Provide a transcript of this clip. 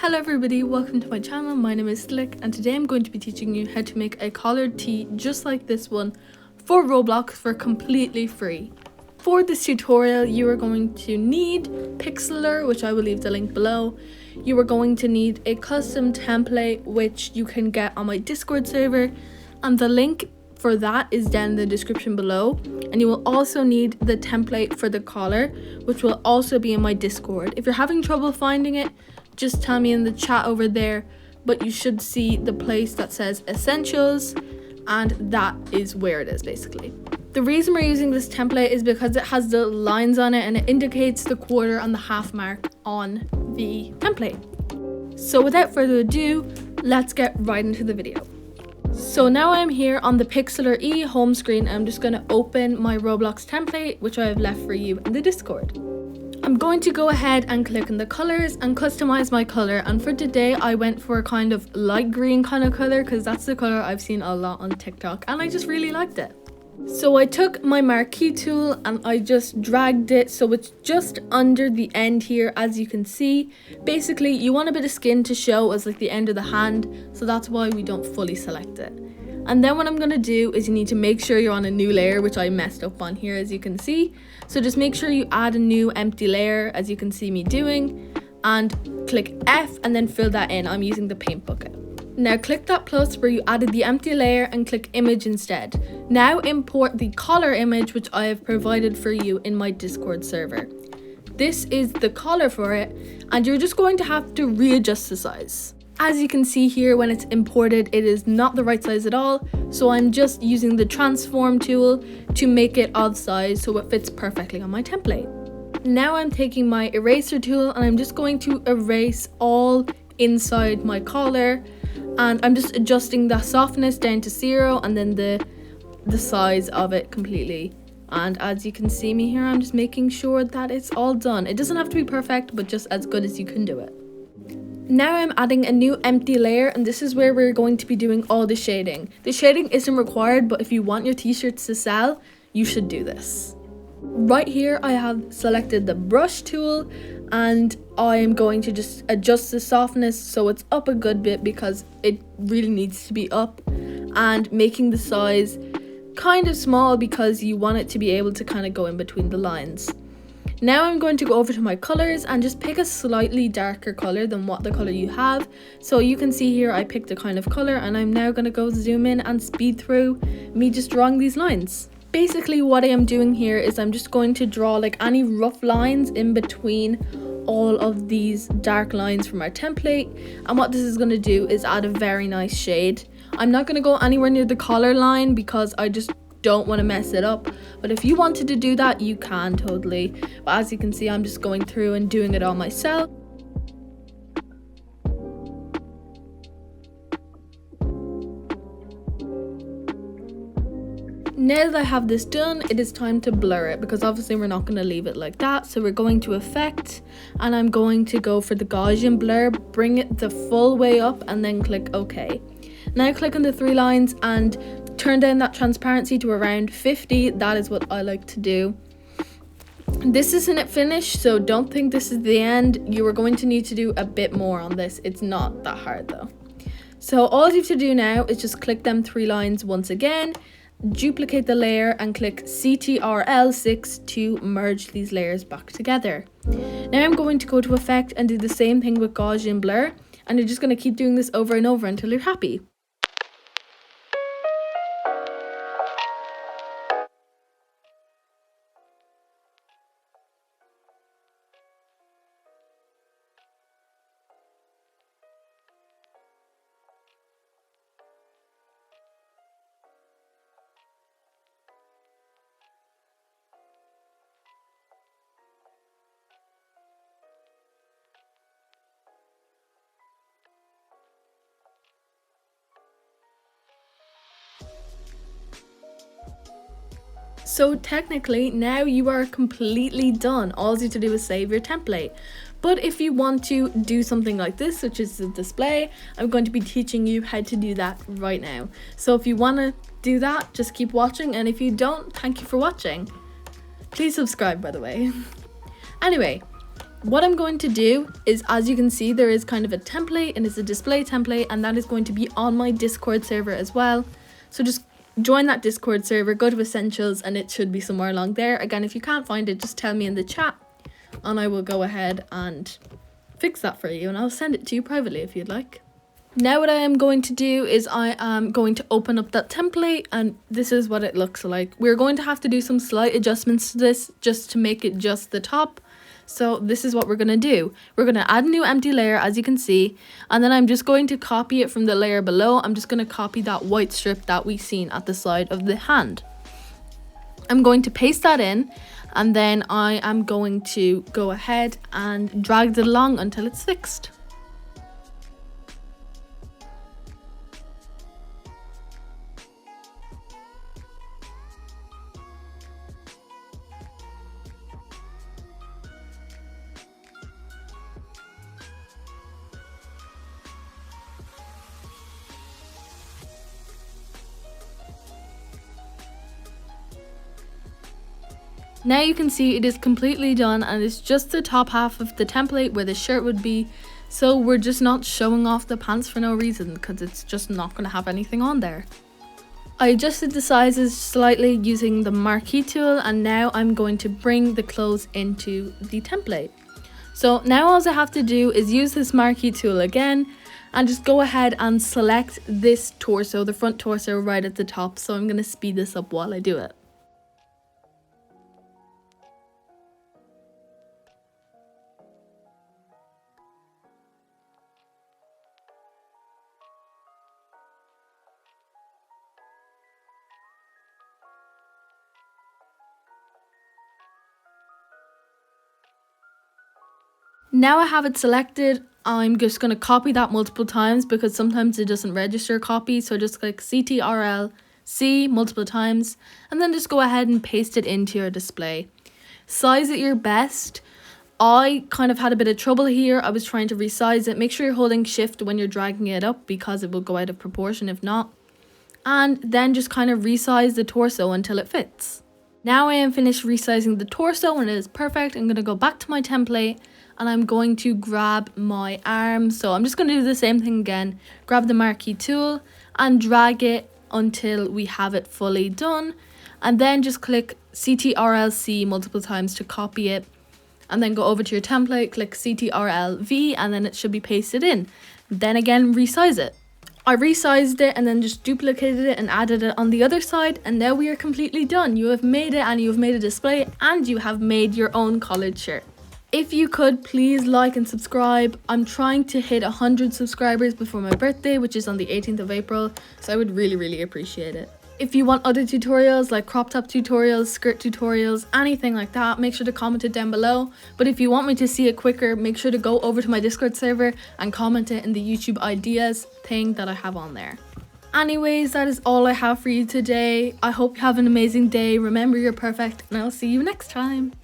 Hello everybody, welcome to my channel. My name is Slick and today I'm going to be teaching you how to make a collared tee just like this one for Roblox for completely free. For this tutorial you are going to need Pixrl, which I will leave the link below. You are going to need a custom template which you can get on my Discord server, and the link for that is down in the description below. And you will also need the template for the collar, which will also be in my Discord. If you're having trouble finding it, just tell me in the chat over there, but you should see the place that says essentials, and that is where it is basically. The reason we're using this template is because it has the lines on it and it indicates the quarter and the half mark on the template. So without further ado, let's get right into the video. So now I'm here on the Pixrl E home screen. I'm just going to open my Roblox template, which I have left for you in the Discord. I'm going to go ahead and click on the colors and customize my color, and for today I went for a kind of light green kind of color because that's the color I've seen a lot on TikTok and I just really liked it. So I took my marquee tool and I just dragged it so it's just under the end here, as you can see. Basically you want a bit of skin to show as like the end of the hand, so that's why we don't fully select it. And then what I'm going to do is you need to make sure you're on a new layer, which I messed up on here as you can see. So just make sure you add a new empty layer as you can see me doing, and click F and then fill that in. I'm using the paint bucket. Now click that plus where you added the empty layer and click image instead. Now import the collar image which I have provided for you in my Discord server. This is the collar for it, and you're just going to have to readjust the size. As you can see here, when it's imported, it is not the right size at all. So I'm just using the transform tool to make it odd size so it fits perfectly on my template. Now I'm taking my eraser tool and I'm just going to erase all inside my collar. And I'm just adjusting the softness down to 0 and then the size of it completely. And as you can see me here, I'm just making sure that it's all done. It doesn't have to be perfect, but just as good as you can do it. Now I'm adding a new empty layer, and this is where we're going to be doing all the shading. The shading isn't required, but if you want your t-shirts to sell, you should do this. Right here I have selected the brush tool and I am going to just adjust the softness so it's up a good bit because it really needs to be up, and making the size kind of small because you want it to be able to kind of go in between the lines. Now I'm going to go over to my colors and just pick a slightly darker color than what the color you have. So you can see here I picked a kind of color, and I'm now going to go zoom in and speed through me just drawing these lines. Basically what I am doing here is I'm just going to draw like any rough lines in between all of these dark lines from our template, and what this is going to do is add a very nice shade. I'm not going to go anywhere near the collar line because I just don't want to mess it up, but if you wanted to do that you can totally. But as you can see, I'm just going through and doing it all myself. Now that I have this done, it is time to blur it because obviously we're not going to leave it like that. So we're going to effect and I'm going to go for the Gaussian blur, bring it the full way up and then click OK. Now click on the 3 lines and turn down that transparency to around 50. That is what I like to do. This isn't it finished, so don't think this is the end. You are going to need to do a bit more on this. It's not that hard though. So all you have to do now is just click them 3 lines once again, duplicate the layer and click Ctrl6 to merge these layers back together. Now I'm going to go to effect and do the same thing with Gaussian blur, and you're just going to keep doing this over and over until you're happy. So technically now you are completely done. All you have to do is save your template. But if you want to do something like this, such as the display, I'm going to be teaching you how to do that right now. So if you want to do that, just keep watching, and if you don't, thank you for watching. Please subscribe, by the way. Anyway, what I'm going to do is, as you can see, there is kind of a template and it's a display template, and that is going to be on my Discord server as well. So just join that Discord server, go to essentials, and it should be somewhere along there. Again, if you can't find it, just tell me in the chat and I will go ahead and fix that for you, and I'll send it to you privately if you'd like. Now what I am going to do is I am going to open up that template, and this is what it looks like. We're going to have to do some slight adjustments to this just to make it just the top. So this is what we're going to do. We're going to add a new empty layer, as you can see, and then I'm just going to copy it from the layer below. I'm just going to copy that white strip that we've seen at the side of the hand. I'm going to paste that in, and then I am going to go ahead and drag it along until it's fixed. Now you can see it is completely done, and it's just the top half of the template where the shirt would be. So we're just not showing off the pants for no reason, because it's just not going to have anything on there. I adjusted the sizes slightly using the marquee tool, and now I'm going to bring the clothes into the template. So now all I have to do is use this marquee tool again and just go ahead and select this torso, the front torso right at the top. So I'm going to speed this up while I do it. Now I have it selected, I'm just going to copy that multiple times because sometimes it doesn't register copy. So just click Ctrl C multiple times and then just go ahead and paste it into your display. Size it your best. I kind of had a bit of trouble here. I was trying to resize it. Make sure you're holding shift when you're dragging it up because it will go out of proportion if not. And then just kind of resize the torso until it fits. Now I am finished resizing the torso and it is perfect. I'm going to go back to my template and I'm going to grab my arm. So I'm just going to do the same thing again. Grab the marquee tool and drag it until we have it fully done. And then just click Ctrl C multiple times to copy it. And then go over to your template, click Ctrl V, and then it should be pasted in. Then again, resize it. I resized it and then just duplicated it and added it on the other side, and now we are completely done. You have made it and you have made a display and you have made your own collared shirt. If you could please like and subscribe. I'm trying to hit 100 subscribers before my birthday, which is on the 18th of April, so I would really appreciate it. If you want other tutorials like crop top tutorials, skirt tutorials, anything like that, make sure to comment it down below. But if you want me to see it quicker, make sure to go over to my Discord server and comment it in the YouTube ideas thing that I have on there. Anyways, that is all I have for you today. I hope you have an amazing day. Remember, you're perfect, and I'll see you next time.